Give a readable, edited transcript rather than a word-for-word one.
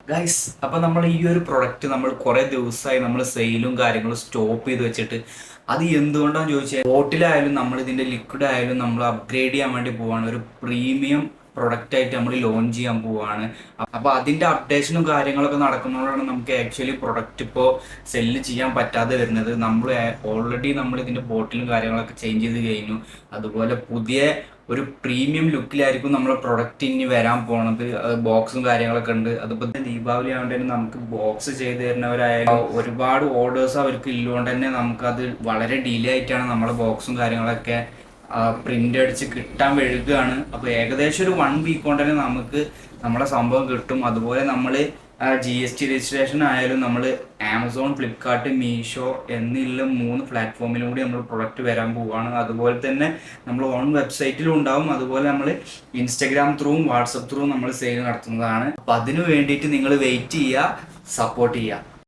Guys, അപ്പൊ നമ്മൾ ഈ ഒരു പ്രൊഡക്റ്റ് നമ്മൾ കുറെ ദിവസമായി നമ്മൾ സെയിലും കാര്യങ്ങളും സ്റ്റോപ്പ് ചെയ്ത് വെച്ചിട്ട് അത് എന്തുകൊണ്ടാന്ന് ചോദിച്ചാൽ ബോട്ടിലായാലും നമ്മൾ ഇതിന്റെ ലിക്വിഡ് ആയാലും നമ്മൾ അപ്ഗ്രേഡ് ചെയ്യാൻ വേണ്ടി പോവാണ്. ഒരു പ്രീമിയം പ്രൊഡക്റ്റ് ആയിട്ട് നമ്മൾ ലോഞ്ച് ചെയ്യാൻ പോവാണ്. അപ്പൊ അതിന്റെ അപ്ഡേഷനും കാര്യങ്ങളൊക്കെ നടക്കുന്നതുകൊണ്ടാണ് നമുക്ക് ആക്ച്വലി പ്രൊഡക്റ്റ് ഇപ്പോൾ സെല്ല് ചെയ്യാൻ പറ്റാതെ വരുന്നത്. നമ്മൾ ഓൾറെഡി നമ്മൾ ഇതിന്റെ ബോട്ടിലും കാര്യങ്ങളൊക്കെ ചേഞ്ച് ചെയ്ത് കഴിഞ്ഞു. അതുപോലെ പുതിയ ഒരു പ്രീമിയം ലുക്കിലായിരിക്കും നമ്മളെ പ്രൊഡക്റ്റ് ഇനി വരാൻ പോണത്. ബോക്സും കാര്യങ്ങളൊക്കെ ഉണ്ട്. അതിപ്പോൾ ദീപാവലി ആയതുകൊണ്ട് തന്നെ നമുക്ക് ബോക്സ് ചെയ്ത് തരുന്നവരായാലും ഒരുപാട് ഓർഡേഴ്സ് അവർക്ക് ഇല്ലുകൊണ്ട് തന്നെ നമുക്കത് വളരെ ഡിലേ ആയിട്ടാണ് നമ്മളെ ബോക്സും കാര്യങ്ങളൊക്കെ പ്രിന്റ് അടിച്ച് കിട്ടാൻ വഴുകുകയാണ്. അപ്പോൾ ഏകദേശം ഒരു 1 വീക്ക് കൊണ്ട് തന്നെ നമുക്ക് നമ്മളെ സംഭവം കിട്ടും. അതുപോലെ നമ്മൾ GST രജിസ്ട്രേഷൻ ആയാലും നമ്മൾ ആമസോൺ, ഫ്ലിപ്കാർട്ട്, മീഷോ എന്നുള്ള 3 പ്ലാറ്റ്ഫോമിലും കൂടി നമ്മൾ പ്രൊഡക്റ്റ് വരാൻ പോവുകയാണ്. അതുപോലെ തന്നെ നമ്മൾ ഓൺ വെബ്സൈറ്റിലും ഉണ്ടാവും. അതുപോലെ നമ്മൾ ഇൻസ്റ്റഗ്രാം ത്രൂവും വാട്സപ്പ് ത്രൂവും നമ്മൾ സെയിൽ നടത്തുന്നതാണ്. അപ്പം അതിനു വേണ്ടിയിട്ട് നിങ്ങൾ വെയിറ്റ് ചെയ്യുക, സപ്പോർട്ട് ചെയ്യുക.